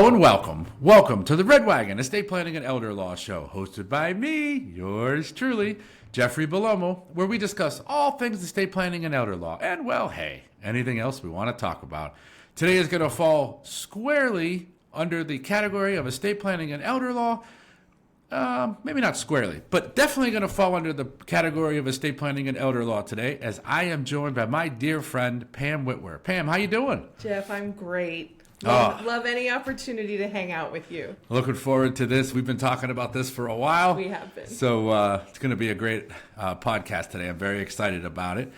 Hello and welcome. Welcome to the Red Wagon Estate Planning and Elder Law Show, hosted by me, yours truly, Jeffrey Bellomo, where we discuss all things estate planning and elder law, and, well, hey, anything else we want to talk about. Today is going to fall squarely under the category of estate planning and elder law. Maybe not squarely, but definitely going to fall under the category of estate planning and elder law today, as I am joined by my dear friend, Pam Witwer. Pam, how you doing? Jeff, I'm great. Love any opportunity to hang out with you. Looking forward to this. We've been talking about this for a while. We have been. So it's going to be a great podcast today. I'm very excited about it.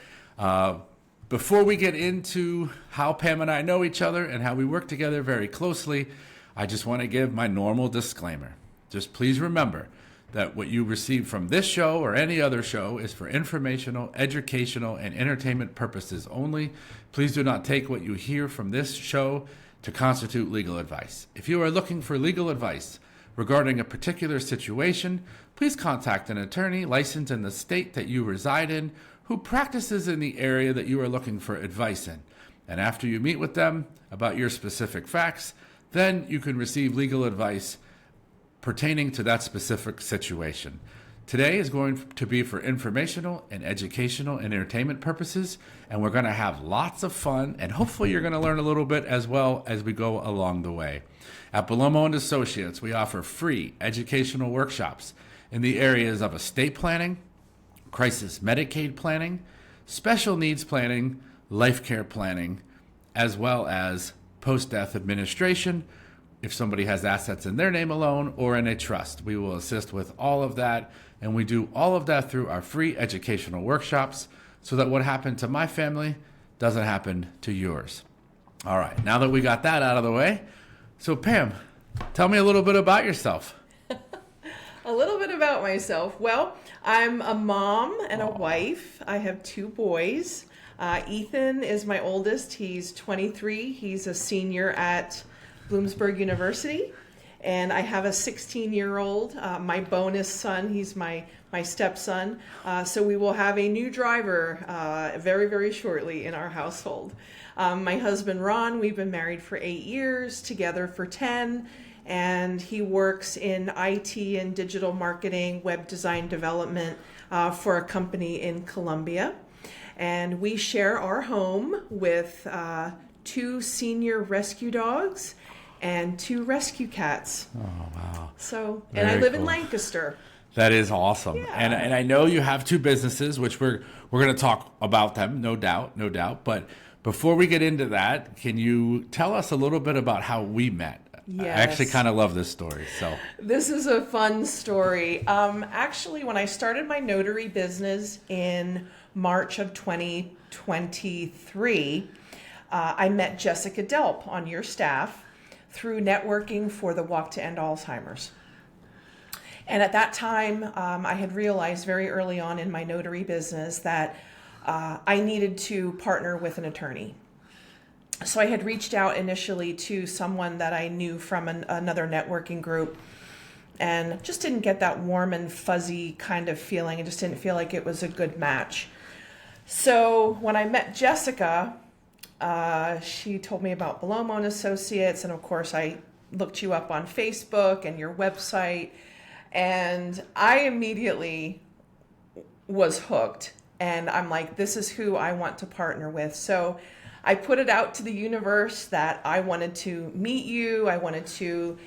Before we get into how Pam and I know each other and how we work together very closely, I just want to give my normal disclaimer. Just please remember that what you receive from this show or any other show is for informational, educational, and entertainment purposes only. Please do not take what you hear from this show to constitute legal advice. If you are looking for legal advice regarding a particular situation, please contact an attorney licensed in the state that you reside in who practices in the area that you are looking for advice in. And after you meet with them about your specific facts, then you can receive legal advice pertaining to that specific situation. Today is going to be for informational and educational and entertainment purposes, and we're going to have lots of fun, and hopefully you're going to learn a little bit as well as we go along the way. At Bellomo Associates, we offer free educational workshops in the areas of estate planning, crisis Medicaid planning, special needs planning, life care planning, as well as post-death administration, if somebody has assets in their name alone or in a trust. We will assist with all of that, and we do all of that through our free educational workshops so that what happened to my family doesn't happen to yours. All right, now that we got that out of the way, so Pam, tell me a little bit about yourself. A little bit about myself. Well, I'm a mom and a wife. I have two boys. Ethan is my oldest. He's 23. He's a senior at Bloomsburg University, and I have a 16-year-old, my bonus son. He's my stepson. So we will have a new driver very, very shortly in our household. My husband, Ron, we've been married for 8 years, together for 10, and he works in IT and digital marketing, web design development for a company in Colombia. And we share our home with 2 senior rescue dogs and 2 rescue cats. Oh, wow. So, and I live in Lancaster. That is awesome. Yeah. And I know you have 2 businesses, which we're going to talk about them, no doubt. But before we get into that, can you tell us a little bit about how we met? Yes. I actually kind of love this story. So this is a fun story. Actually, when I started my notary business in March of 2023, I met Jessica Delp on your staff through networking for the Walk to End Alzheimer's. And at that time, I had realized very early on in my notary business that I needed to partner with an attorney. So I had reached out initially to someone that I knew from another networking group, and just didn't get that warm and fuzzy kind of feeling. I just didn't feel like it was a good match. So when I met Jessica, she told me about Bellomo Associates, and of course I looked you up on Facebook and your website, and I immediately was hooked, and I'm like, this is who I want to partner with. So I put it out to the universe that I wanted to meet you. I wanted to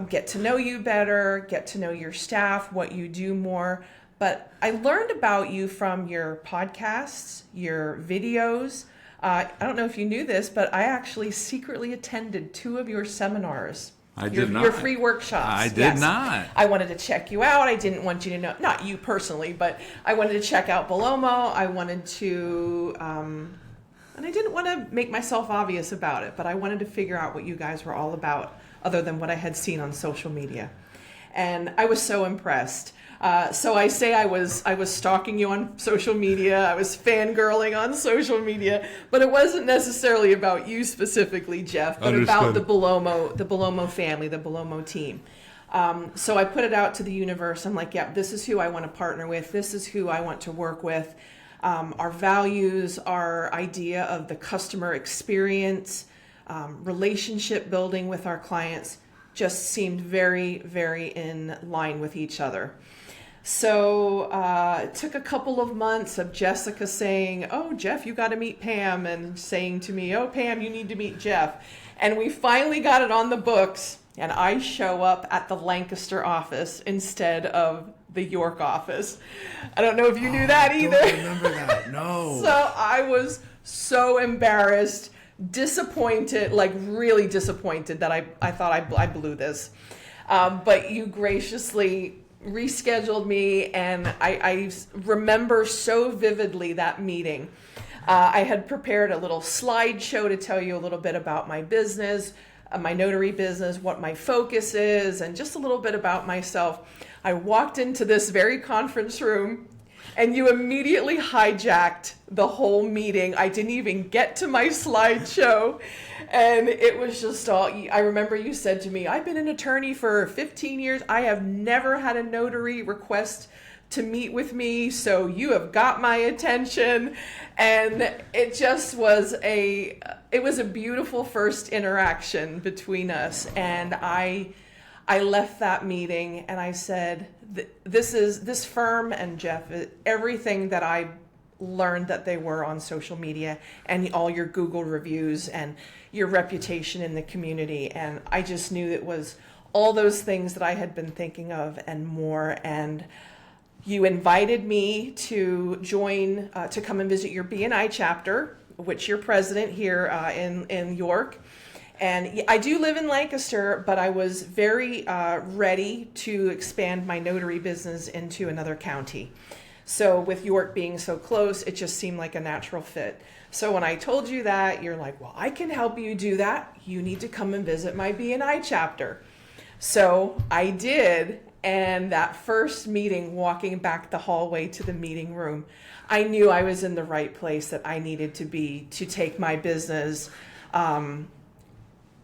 get to know you better, get to know your staff, what you do more. But I learned about you from your podcasts, your videos. I don't know if you knew this, but I actually secretly attended 2 of your seminars. I did not. Your free workshops. I did not. I wanted to check you out. I didn't want you to know, not you personally, but I wanted to check out Bellomo. I wanted to, and I didn't want to make myself obvious about it, but I wanted to figure out what you guys were all about other than what I had seen on social media. And I was so impressed. So I say I was stalking you on social media. I was fangirling on social media, but it wasn't necessarily about you specifically, Jeff, but about the Bellomo family, the Bellomo team. So I put it out to the universe. I'm like, yeah, this is who I want to partner with. This is who I want to work with. Our values, our idea of the customer experience, relationship building with our clients just seemed very, very in line with each other. So it took a couple of months of Jessica saying, "Oh, Jeff, you got to meet Pam," and saying to me, "Oh, Pam, you need to meet Jeff." And we finally got it on the books, and I show up at the Lancaster office instead of the York office. I don't know if you knew that either. I don't remember that, no. So I was so embarrassed, disappointed, like really disappointed that I thought I blew this. But you graciously rescheduled me, and I remember so vividly that meeting. I had prepared a little slideshow to tell you a little bit about my business, my notary business, what my focus is, and just a little bit about myself. I walked into this very conference room, and you immediately hijacked the whole meeting. I didn't even get to my slideshow, and it was just all, I remember you said to me, "I've been an attorney for 15 years. I have never had a notary request to meet with me, so you have got my attention." And it just was it was a beautiful first interaction between us. And I left that meeting and I said, this firm and Jeff, everything that I learned that they were on social media and all your Google reviews and your reputation in the community. And I just knew it was all those things that I had been thinking of and more. And you invited me to join, to come and visit your BNI chapter, which you're president here in York. And I do live in Lancaster, but I was very ready to expand my notary business into another county. So with York being so close, it just seemed like a natural fit. So when I told you that, you're like, "Well, I can help you do that. You need to come and visit my BNI chapter." So I did. And that first meeting, walking back the hallway to the meeting room, I knew I was in the right place that I needed to be to take my business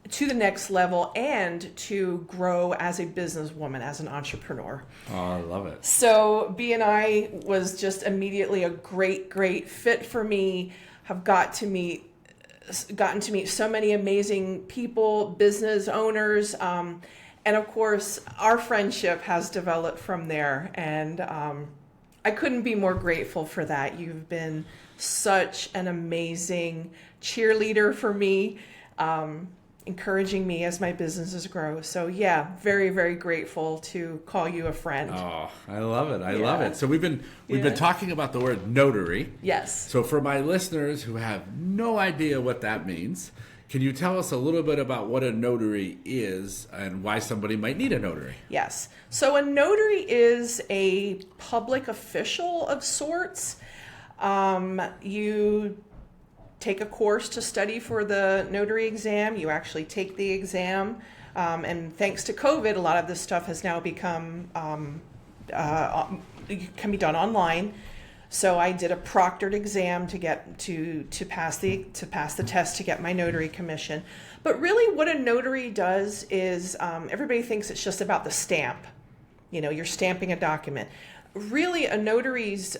to the next level and to grow as a businesswoman, as an entrepreneur. Oh, I love it. So BNI was just immediately a great, great fit for me. Have gotten to meet so many amazing people, business owners, and of course, our friendship has developed from there, and I couldn't be more grateful for that. You've been such an amazing cheerleader for me, encouraging me as my businesses grow. So yeah, very, very grateful to call you a friend. Oh, I love it. I love it. So we've been talking about the word notary. Yes. So for my listeners who have no idea what that means, can you tell us a little bit about what a notary is and why somebody might need a notary? Yes. So a notary is a public official of sorts. You take a course to study for the notary exam. You actually take the exam. And thanks to COVID, a lot of this stuff has now become, can be done online. So I did a proctored exam to get to pass the test to get my notary commission. But really what a notary does is everybody thinks it's just about the stamp. You know, you're stamping a document. Really, a notary's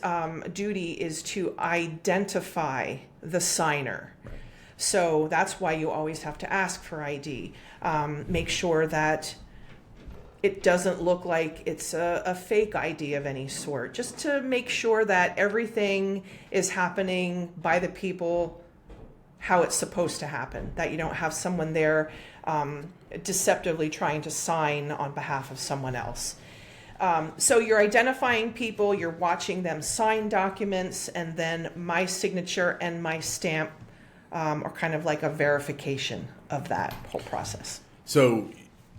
duty is to identify the signer. Right. So that's why you always have to ask for ID. Make sure that it doesn't look like it's a fake ID of any sort, just to make sure that everything is happening by the people how it's supposed to happen, that you don't have someone there deceptively trying to sign on behalf of someone else. So you're identifying people, you're watching them sign documents, and then my signature and my stamp are kind of like a verification of that whole process. So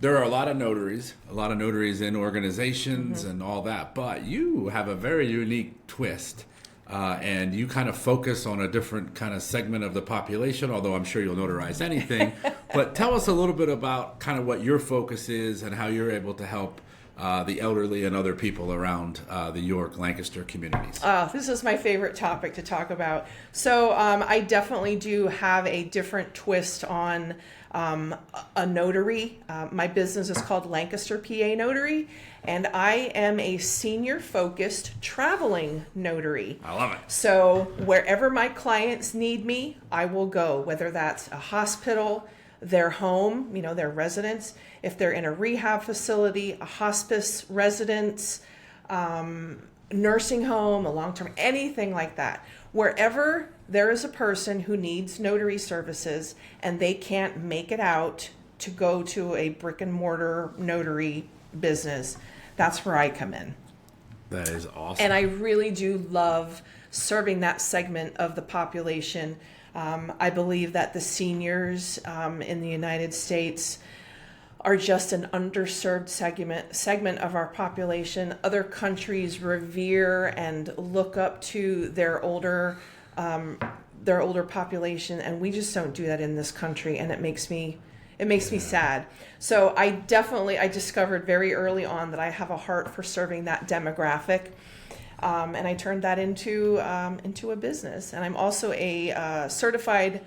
there are a lot of notaries in organizations and all that, but you have a very unique twist, and you kind of focus on a different kind of segment of the population, although I'm sure you'll notarize anything. But tell us a little bit about kind of what your focus is and how you're able to help the elderly and other people around the York, Lancaster communities? This is my favorite topic to talk about. So I definitely do have a different twist on a notary. My business is called Lancaster PA Notary, and I am a senior-focused traveling notary. I love it. So wherever my clients need me, I will go, whether that's a hospital, their home, their residence, if they're in a rehab facility, a hospice residence, nursing home, a long-term, anything like that. Wherever there is a person who needs notary services and they can't make it out to go to a brick and mortar notary business, that's where I come in. That is awesome. And I really do love serving that segment of the population. I believe that the seniors in the United States are just an underserved segment of our population. Other countries revere and look up to their older population, and we just don't do that in this country, and it makes me sad. So I discovered very early on that I have a heart for serving that demographic. And I turned that into a business. And I'm also a certified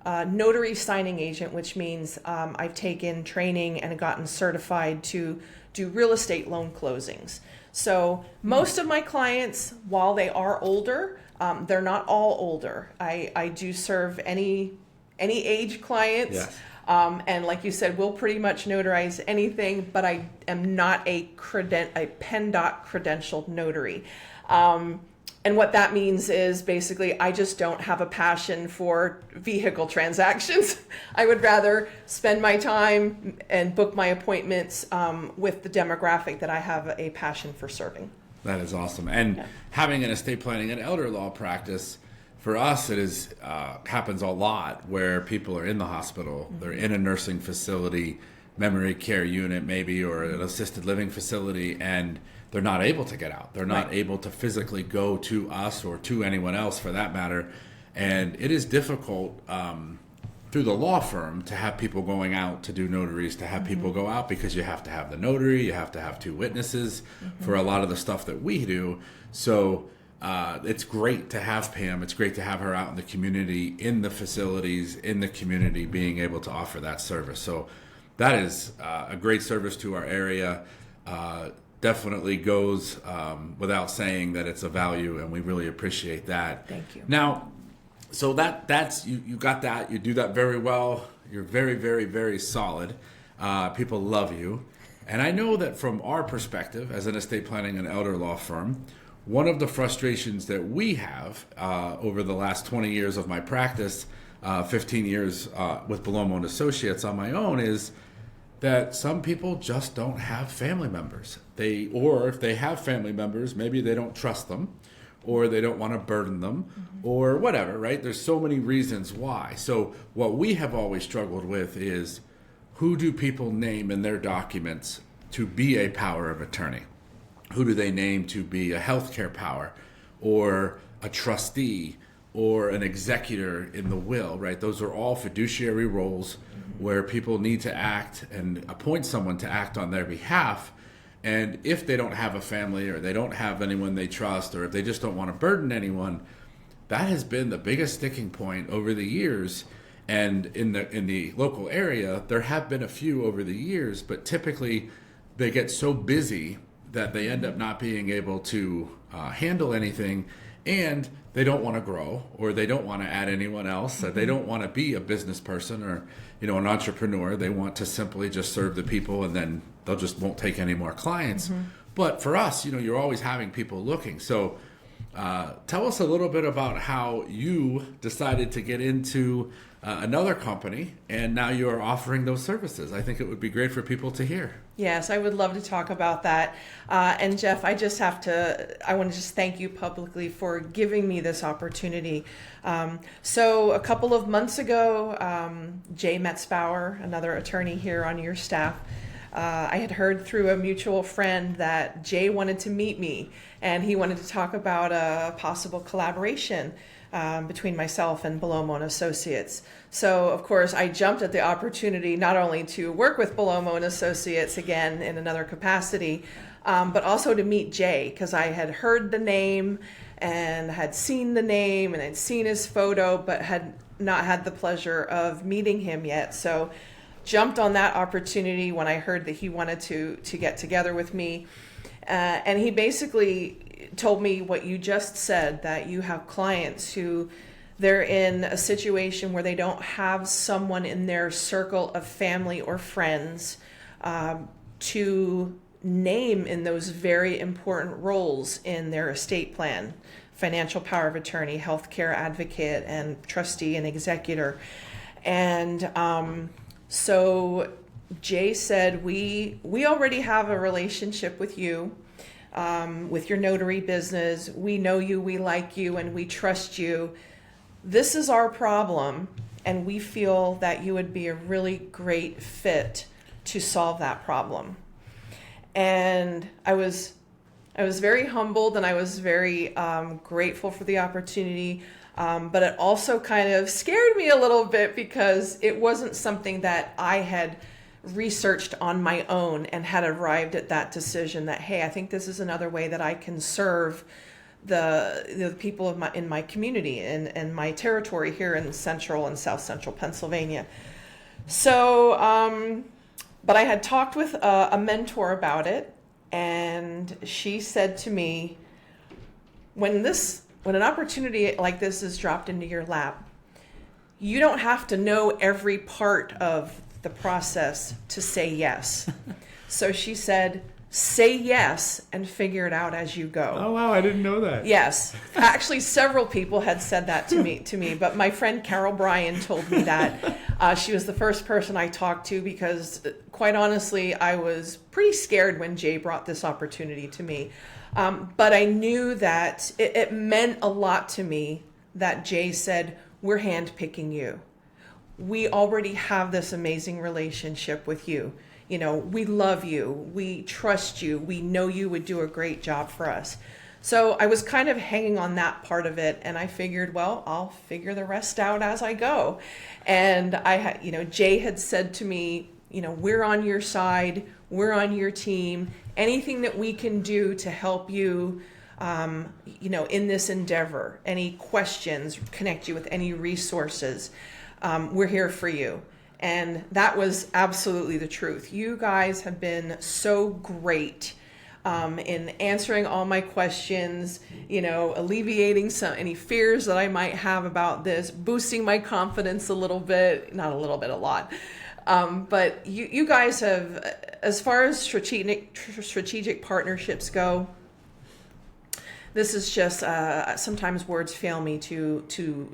notary signing agent, which means I've taken training and gotten certified to do real estate loan closings. So most of my clients, while they are older, they're not all older. I do serve any age clients. Yes. And like you said, we'll pretty much notarize anything, but I am not a PennDOT credentialed notary. And what that means is basically I just don't have a passion for vehicle transactions. I would rather spend my time and book my appointments with the demographic that I have a passion for serving. That is awesome. And having an estate planning and elder law practice, for us, it is happens a lot where people are in the hospital, they're in a nursing facility, memory care unit maybe, or an assisted living facility, and they're not able to get out. They're not able to physically go to us or to anyone else for that matter. And it is difficult through the law firm to have people going out to do notaries, to have people go out, because you have to have the notary, you have to have 2 witnesses for a lot of the stuff that we do. So it's great to have Pam. It's great to have her out in the community, in the facilities, in the community, being able to offer that service. So that is a great service to our area. Definitely goes without saying that it's a value, and we really appreciate that. Thank you. Now, so that's you got that. You do that very well. You're very, very, very solid. People love you. And I know that from our perspective as an estate planning and elder law firm, one of the frustrations that we have over the last 20 years of my practice, 15 years with Bellomo Associates on my own, is that some people just don't have family members. Or if they have family members, maybe they don't trust them, or they don't want to burden them, or whatever, right? There's so many reasons why. So what we have always struggled with is, who do people name in their documents to be a power of attorney? Who do they name to be a healthcare power, or a trustee, or an executor in the will, right? Those are all fiduciary roles where people need to act and appoint someone to act on their behalf. And if they don't have a family, or they don't have anyone they trust, or if they just don't want to burden anyone, that has been the biggest sticking point over the years. And in the local area, there have been a few over the years, but typically they get so busy that they end up not being able to handle anything, and they don't want to grow, or they don't want to add anyone else. They don't want to be a business person or an entrepreneur. They want to simply just serve the people, and then they'll just won't take any more clients. But for us, you're always having people looking. So tell us a little bit about how you decided to get into another company, and now you're offering those services. I think it would be great for people to hear. Yes, I would love to talk about that. And Jeff, I want to just thank you publicly for giving me this opportunity. So a couple of months ago, Jay Metzbauer, another attorney here on your staff, I had heard through a mutual friend that Jay wanted to meet me, and he wanted to talk about a possible collaboration. between myself and Bellomo Associates. So, of course, I jumped at the opportunity not only to work with Bellomo Associates again in another capacity, but also to meet Jay, because I had heard the name and had seen the name and had seen his photo, but had not had the pleasure of meeting him yet. So jumped on that opportunity when I heard that he wanted to get together with me. And he basically told me what you just said, that you have clients who they're in a situation where they don't have someone in their circle of family or friends to name in those very important roles in their estate plan: financial power of attorney, healthcare advocate, and trustee and executor. And so Jay said, we already have a relationship with you, with your notary business. We know you, we like you, and we trust you. This is our problem, and we feel that you would be a really great fit to solve that problem. And I was very humbled, and I was very grateful for the opportunity. But it also kind of scared me a little bit, because it wasn't something that I had researched on my own and had arrived at that decision that, hey, I think this is another way that I can serve the people in my community and my territory here in central and south central Pennsylvania. So, but I had talked with a mentor about it, and she said to me, when an opportunity like this is dropped into your lap, you don't have to know every part of the process to say yes. So she said, say yes and figure it out as you go. Oh, wow. I didn't know that. Yes. Actually, several people had said that to me, but my friend Carol Bryan told me that. She was the first person I talked to, because quite honestly, I was pretty scared when Jay brought this opportunity to me. But I knew that it meant a lot to me that Jay said, we're handpicking you. We already have this amazing relationship with you. You know, we love you. We trust you. We know you would do a great job for us. So I was kind of hanging on that part of it, and I figured, well, I'll figure the rest out as I go. And Jay had said to me, we're on your side. We're on your team. Anything that we can do to help you, in this endeavor, any questions, connect you with any resources, we're here for you. And that was absolutely the truth. You guys have been so great in answering all my questions, alleviating any fears that I might have about this, boosting my confidence a little bit, not a little bit, a lot. But you guys have, as far as strategic partnerships go, this is just, sometimes words fail me to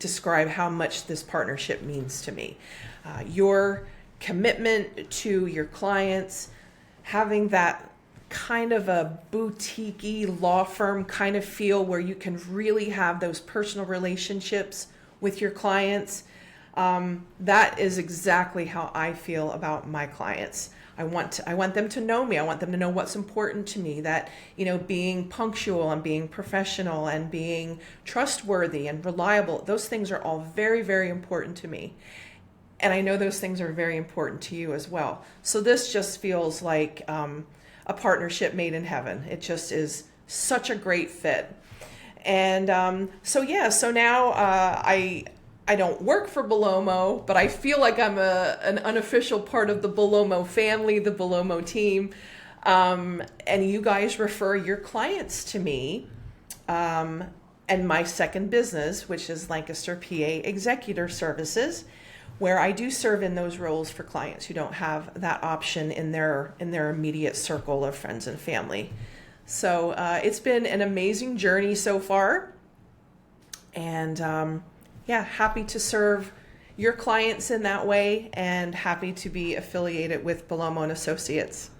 describe how much this partnership means to me. Your commitment to your clients, having that kind of a boutique-y law firm kind of feel where you can really have those personal relationships with your clients. That is exactly how I feel about my clients. I want them to know me. I want them to know what's important to me, that, being punctual and being professional and being trustworthy and reliable, those things are all very, very important to me. And I know those things are very important to you as well. So this just feels like a partnership made in heaven. It just is such a great fit. And so now I don't work for Bellomo, but I feel like I'm an unofficial part of the Bellomo family, the Bellomo team. And you guys refer your clients to me. And my second business, which is Lancaster PA Executor Services, where I do serve in those roles for clients who don't have that option in their immediate circle of friends and family. So it's been an amazing journey so far. And happy to serve your clients in that way, and happy to be affiliated with Bellomo Associates.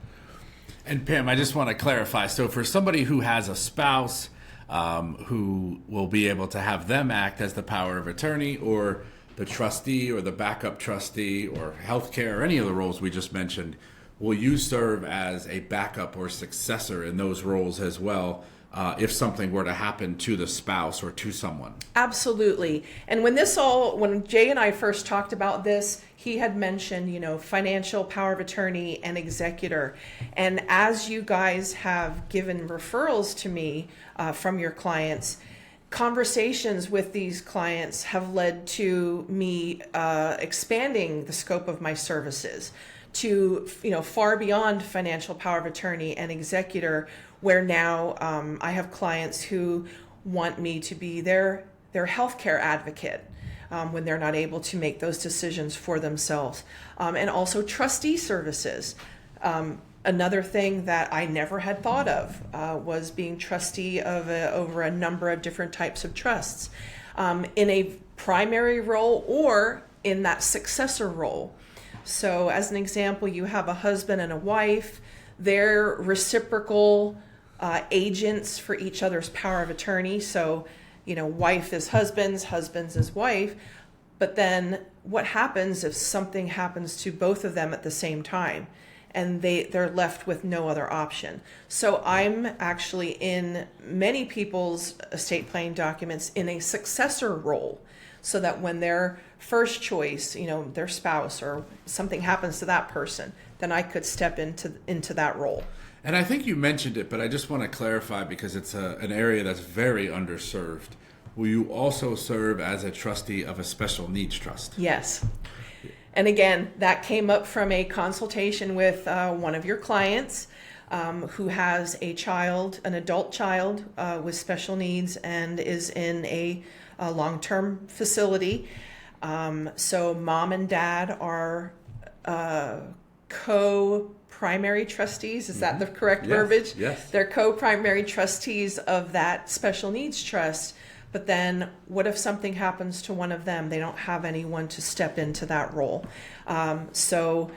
And Pam, I just want to clarify. So for somebody who has a spouse who will be able to have them act as the power of attorney, or the trustee or the backup trustee, or healthcare, or any of the roles we just mentioned, will you serve as a backup or successor in those roles as well if something were to happen to the spouse or to someone. Absolutely. And when Jay and I first talked about this, he had mentioned, financial power of attorney and executor. And as you guys have given referrals to me from your clients, conversations with these clients have led to me expanding the scope of my services to far beyond financial power of attorney and executor, where now I have clients who want me to be their healthcare advocate when they're not able to make those decisions for themselves, and also trustee services. Another thing that I never had thought of was being trustee of over a number of different types of trusts, in a primary role or in that successor role. So as an example, you have a husband and a wife, they're reciprocal agents for each other's power of attorney. So, wife is husband's, husband's is wife. But then what happens if something happens to both of them at the same time and they're left with no other option? So I'm actually in many people's estate planning documents in a successor role, so that when their first choice, their spouse or something happens to that person, then I could step into that role. And I think you mentioned it, but I just want to clarify because it's an area that's very underserved. Will you also serve as a trustee of a special needs trust? Yes. And again, that came up from a consultation with one of your clients who has an adult child with special needs and is in a long-term facility. So mom and dad are co-primary trustees. Is that the correct verbiage? Yes. They're co-primary trustees of that special needs trust. But then what if something happens to one of them? They don't have anyone to step into that role. So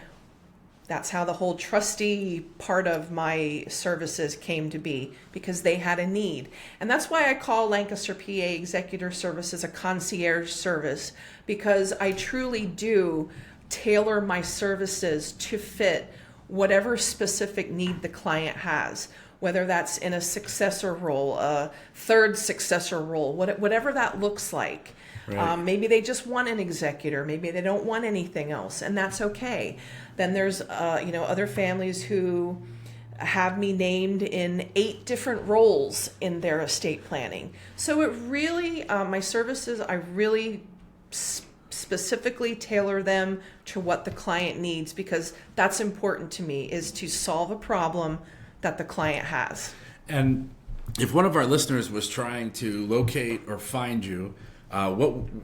that's how the whole trustee part of my services came to be, because they had a need. And that's why I call Lancaster PA Executor Services a concierge service, because I truly do tailor my services to fit whatever specific need the client has, whether that's in a successor role, a third successor role, whatever that looks like. Right. Maybe they just want an executor. Maybe they don't want anything else, and that's okay. Then there's other families who have me named in 8 different roles in their estate planning. So it really, my services, I really specifically tailor them to what the client needs, because that's important to me, is to solve a problem that the client has. And if one of our listeners was trying to locate or find you,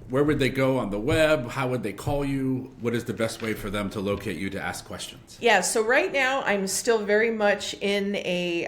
where would they go on the web? How would they call you? What is the best way for them to locate you to ask questions? Yeah, so right now I'm still very much in a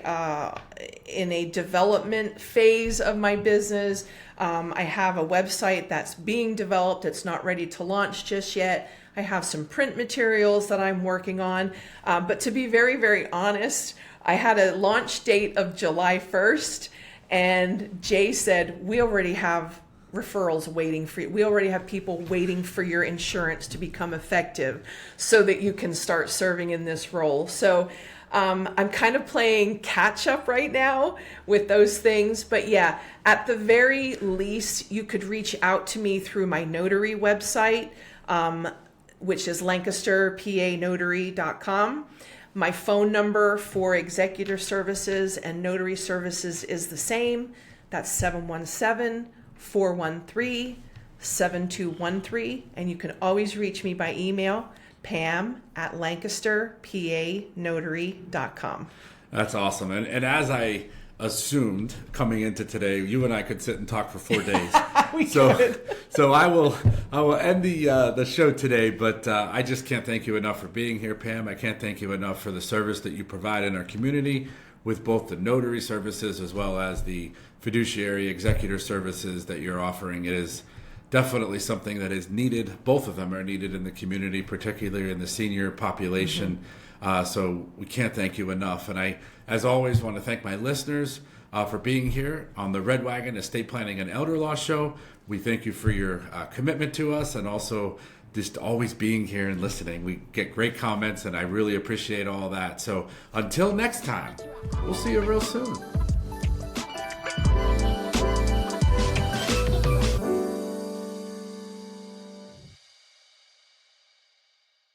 development phase of my business. I have a website that's being developed. It's not ready to launch just yet. I have some print materials that I'm working on. But to be very, very honest, I had a launch date of July 1st, and Jay said, we already have referrals waiting for you. We already have people waiting for your insurance to become effective so that you can start serving in this role. So I'm kind of playing catch up right now with those things. But yeah, at the very least, you could reach out to me through my notary website, which is lancasterpanotary.com. My phone number for executor services and notary services is the same. That's 717-413-7213. And you can always reach me by email, pam@lancasterpanotary.com. That's awesome. And as I assumed coming into today, you and I could sit and talk for 4 days. So I will end the show today, but I just can't thank you enough for being here, Pam. I can't thank you enough for the service that you provide in our community with both the notary services as well as the fiduciary executor services that you're offering. It is definitely something that is needed. Both of them are needed in the community, particularly in the senior population. So we can't thank you enough. And I, as always, want to thank my listeners for being here on the Red Wagon Estate Planning and Elder Law Show. We thank you for your commitment to us, and also just always being here and listening. We get great comments, and I really appreciate all that. So until next time, we'll see you real soon.